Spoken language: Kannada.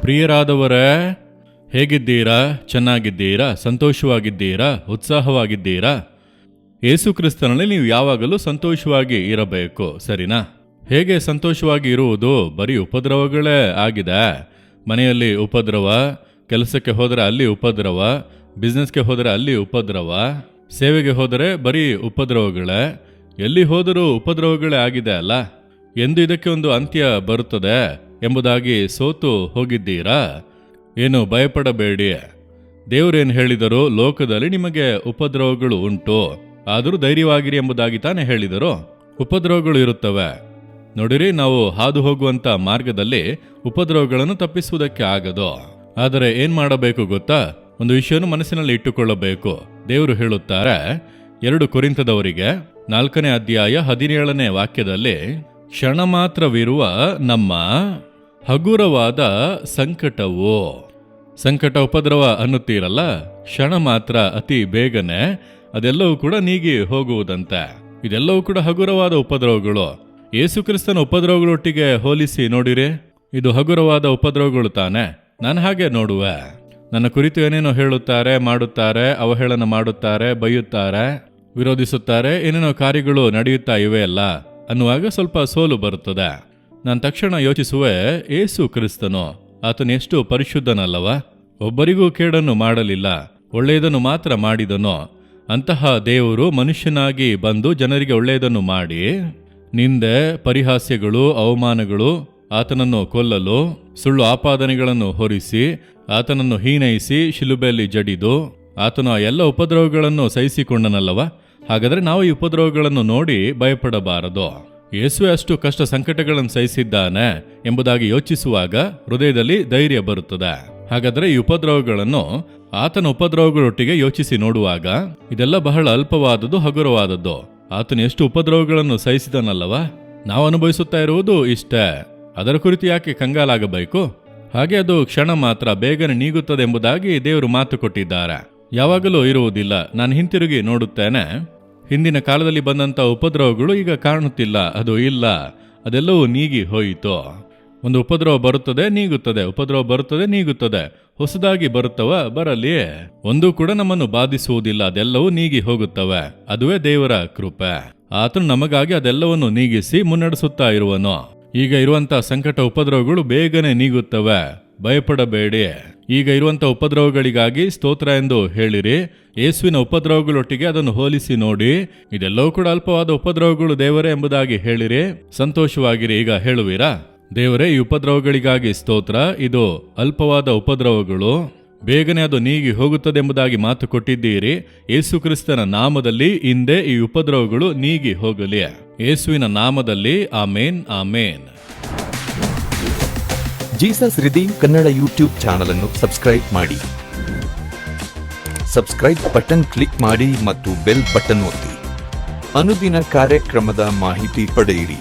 ಪ್ರಿಯರಾದವರೇ, ಹೇಗಿದ್ದೀರಾ? ಚೆನ್ನಾಗಿದ್ದೀರಾ? ಸಂತೋಷವಾಗಿದ್ದೀರಾ? ಉತ್ಸಾಹವಾಗಿದ್ದೀರಾ? ಯೇಸು ಕ್ರಿಸ್ತನಲ್ಲಿ ನೀವು ಯಾವಾಗಲೂ ಸಂತೋಷವಾಗಿ ಇರಬೇಕು, ಸರಿನಾ? ಹೇಗೆ ಸಂತೋಷವಾಗಿ ಇರುವುದು? ಬರೀ ಉಪದ್ರವಗಳೇ ಆಗಿದೆ. ಮನೆಯಲ್ಲಿ ಉಪದ್ರವ, ಕೆಲಸಕ್ಕೆ ಹೋದರೆ ಅಲ್ಲಿ ಉಪದ್ರವ, ಬಿಸ್ನೆಸ್ಗೆ ಹೋದರೆ ಅಲ್ಲಿ ಉಪದ್ರವ, ಸೇವೆಗೆ ಹೋದರೆ ಬರೀ ಉಪದ್ರವಗಳೇ, ಎಲ್ಲಿ ಹೋದರೂ ಉಪದ್ರವಗಳೇ ಆಗಿದೆ ಅಲ್ಲ. ಎಂದು ಇದಕ್ಕೆ ಒಂದು ಅಂತ್ಯ ಬರುತ್ತದೆ ಎಂಬುದಾಗಿ ಸೋತು ಹೋಗಿದ್ದೀರಾ? ಏನು ಭಯಪಡಬೇಡಿ. ದೇವರೇನು ಹೇಳಿದರು? ಲೋಕದಲ್ಲಿ ನಿಮಗೆ ಉಪದ್ರವಗಳು ಉಂಟು, ಆದರೂ ಧೈರ್ಯವಾಗಿರಿ ಎಂಬುದಾಗಿ ತಾನೇ ಹೇಳಿದರು. ಉಪದ್ರವಗಳು ಇರುತ್ತವೆ. ನೋಡಿರಿ, ನಾವು ಹಾದು ಹೋಗುವಂಥ ಮಾರ್ಗದಲ್ಲಿ ಉಪದ್ರವಗಳನ್ನು ತಪ್ಪಿಸುವುದಕ್ಕೆ ಆಗದು. ಆದರೆ ಏನು ಮಾಡಬೇಕು ಗೊತ್ತಾ? ಒಂದು ವಿಷಯವನ್ನು ಮನಸ್ಸಿನಲ್ಲಿ ಇಟ್ಟುಕೊಳ್ಳಬೇಕು. ದೇವರು ಹೇಳುತ್ತಾರೆ 2 ಕೊರಿಂಥದವರಿಗೆ 4ನೇ ಅಧ್ಯಾಯ 17ನೇ ವಾಕ್ಯದಲ್ಲಿ, ಕ್ಷಣ ಮಾತ್ರವಿರುವ ನಮ್ಮ ಹಗುರವಾದ ಸಂಕಟವು. ಸಂಕಟ, ಉಪದ್ರವ ಅನ್ನುತ್ತೀರಲ್ಲ, ಕ್ಷಣ ಮಾತ್ರ, ಅತಿ ಬೇಗನೆ ಅದೆಲ್ಲವೂ ಕೂಡ ನೀಗಿ ಹೋಗುವುದಂತೆ. ಇದೆಲ್ಲವೂ ಕೂಡ ಹಗುರವಾದ ಉಪದ್ರವಗಳು. ಯೇಸು ಕ್ರಿಸ್ತನ ಉಪದ್ರವಗಳೊಟ್ಟಿಗೆ ಹೋಲಿಸಿ ನೋಡಿರಿ, ಇದು ಹಗುರವಾದ ಉಪದ್ರವಗಳು ತಾನೆ. ನಾನು ಹಾಗೆ ನೋಡುವೆ. ನನ್ನ ಕುರಿತು ಏನೇನೋ ಹೇಳುತ್ತಾರೆ, ಮಾಡುತ್ತಾರೆ, ಅವಹೇಳನ ಮಾಡುತ್ತಾರೆ, ಬೈಯುತ್ತಾರೆ, ವಿರೋಧಿಸುತ್ತಾರೆ, ಏನೇನೋ ಕಾರ್ಯಗಳು ನಡೆಯುತ್ತಾ ಇವೆ ಅಲ್ಲ ಅನ್ನುವಾಗ ಸ್ವಲ್ಪ ಸೋಲು ಬರುತ್ತದೆ. ನಾನು ತಕ್ಷಣ ಯೋಚಿಸುವೆ, ಯೇಸು ಕ್ರಿಸ್ತನು, ಆತನು ಎಷ್ಟು ಪರಿಶುದ್ಧನಲ್ಲವ? ಒಬ್ಬರಿಗೂ ಕೇಡನ್ನು ಮಾಡಲಿಲ್ಲ, ಒಳ್ಳೆಯದನ್ನು ಮಾತ್ರ ಮಾಡಿದನು. ಅಂತಹ ದೇವರು ಮನುಷ್ಯನಾಗಿ ಬಂದು ಜನರಿಗೆ ಒಳ್ಳೆಯದನ್ನು ಮಾಡಿ, ನಿಂದೆ, ಪರಿಹಾಸ್ಯಗಳು, ಅವಮಾನಗಳು, ಆತನನ್ನು ಕೊಲ್ಲಲು, ಸುಳ್ಳು ಆಪಾದನೆಗಳನ್ನು ಹೊರಿಸಿ, ಆತನನ್ನು ಹೀನೈಸಿ ಶಿಲುಬೆಯಲ್ಲಿ ಜಡಿದು, ಆತನು ಆ ಎಲ್ಲ ಉಪದ್ರವಗಳನ್ನು ಸಹಿಸಿಕೊಂಡನಲ್ಲವ? ಹಾಗಾದರೆ ನಾವು ಈ ಉಪದ್ರವಗಳನ್ನು ನೋಡಿ ಭಯಪಡಬಾರದು. ಯೇಸುವೆ ಅಷ್ಟು ಕಷ್ಟ ಸಂಕಟಗಳನ್ನು ಸಹಿಸಿದ್ದಾನೆ ಎಂಬುದಾಗಿ ಯೋಚಿಸುವಾಗ ಹೃದಯದಲ್ಲಿ ಧೈರ್ಯ ಬರುತ್ತದೆ. ಹಾಗಾದರೆ ಈ ಉಪದ್ರವಗಳನ್ನು ಆತನ ಉಪದ್ರವಗಳೊಟ್ಟಿಗೆ ಯೋಚಿಸಿ ನೋಡುವಾಗ ಇದೆಲ್ಲ ಬಹಳ ಅಲ್ಪವಾದದ್ದು, ಹಗುರವಾದದ್ದು. ಆತನು ಎಷ್ಟು ಉಪದ್ರವಗಳನ್ನು ಸಹಿಸಿದನಲ್ಲವ? ನಾವು ಅನುಭವಿಸುತ್ತಾ ಇರುವುದು ಇಷ್ಟೇ. ಅದರ ಕುರಿತು ಯಾಕೆ ಕಂಗಾಲಾಗಬೇಕು? ಹಾಗೆ ಅದು ಕ್ಷಣ ಮಾತ್ರ, ಬೇಗನೆ ನೀಗುತ್ತದೆ ಎಂಬುದಾಗಿ ದೇವರು ಮಾತು ಕೊಟ್ಟಿದ್ದಾರೆ. ಯಾವಾಗಲೂ ಇರುವುದಿಲ್ಲ. ನಾನು ಹಿಂತಿರುಗಿ ನೋಡುತ್ತೇನೆ, ಹಿಂದಿನ ಕಾಲದಲ್ಲಿ ಬಂದಂಥ ಉಪದ್ರವಗಳು ಈಗ ಕಾಣುತ್ತಿಲ್ಲ, ಅದು ಇಲ್ಲ, ಅದೆಲ್ಲವೂ ನೀಗಿ ಹೋಯಿತು. ಒಂದು ಉಪದ್ರವ ಬರುತ್ತದೆ, ನೀಗುತ್ತದೆ, ಉಪದ್ರವ ಬರುತ್ತದೆ, ನೀಗುತ್ತದೆ, ಹೊಸದಾಗಿ ಬರುತ್ತವ, ಬರಲಿ, ಒಂದೂ ಕೂಡ ನಮ್ಮನ್ನು ಬಾಧಿಸುವುದಿಲ್ಲ, ಅದೆಲ್ಲವೂ ನೀಗಿ ಹೋಗುತ್ತವೆ. ಅದುವೇ ದೇವರ ಕೃಪೆ. ಆತನು ನಮಗಾಗಿ ಅದೆಲ್ಲವನ್ನು ನೀಗಿಸಿ ಮುನ್ನಡೆಸುತ್ತಾ ಇರುವನು. ಈಗ ಇರುವಂಥ ಸಂಕಟ, ಉಪದ್ರವಗಳು ಬೇಗನೆ ನೀಗುತ್ತವೆ, ಭಯಪಡಬೇಡಿ. ಈಗ ಇರುವಂಥ ಉಪದ್ರವಗಳಿಗಾಗಿ ಸ್ತೋತ್ರ ಎಂದು ಹೇಳಿರಿ. ಯೇಸುವಿನ ಉಪದ್ರವಗಳೊಟ್ಟಿಗೆ ಅದನ್ನು ಹೋಲಿಸಿ ನೋಡಿ, ಇದೆಲ್ಲವೂ ಕೂಡ ಅಲ್ಪವಾದ ಉಪದ್ರವಗಳು ದೇವರೇ ಎಂಬುದಾಗಿ ಹೇಳಿರಿ. ಸಂತೋಷವಾಗಿರಿ. ಈಗ ಹೇಳುವಿರಾ, ದೇವರೇ, ಈ ಉಪದ್ರವಗಳಿಗಾಗಿ ಸ್ತೋತ್ರ, ಇದು ಅಲ್ಪವಾದ ಉಪದ್ರವಗಳು, ಬೇಗನೆ ಅದು ನೀಗಿ ಹೋಗುತ್ತದೆ ಎಂಬುದಾಗಿ ಮಾತು ಕೊಟ್ಟಿದ್ದೀರಿ. ಯೇಸು ಕ್ರಿಸ್ತನ ನಾಮದಲ್ಲಿ ಹಿಂದೆ ಈ ಉಪದ್ರವಗಳು ನೀಗಿ ಹೋಗಲಿ. ಯೇಸುವಿನ ನಾಮದಲ್ಲಿ ಆಮೇನ್, ಆಮೇನ್. ಜೀಸಸ್ ರಿದೀಮ್ ಕನ್ನಡ ಯೂಟ್ಯೂಬ್ ಚಾನಲ್ ಅನ್ನು ಸಬ್ಸ್ಕ್ರೈಬ್ ಮಾಡಿ. ಸಬ್ಸ್ಕ್ರೈಬ್ ಬಟನ್ ಕ್ಲಿಕ್ ಮಾಡಿ ಮತ್ತು ಬೆಲ್ ಬಟನ್ ಒತ್ತಿ. ಅನುದಿನ ಕಾರ್ಯಕ್ರಮದ ಮಾಹಿತಿ ಪಡೆಯಿರಿ.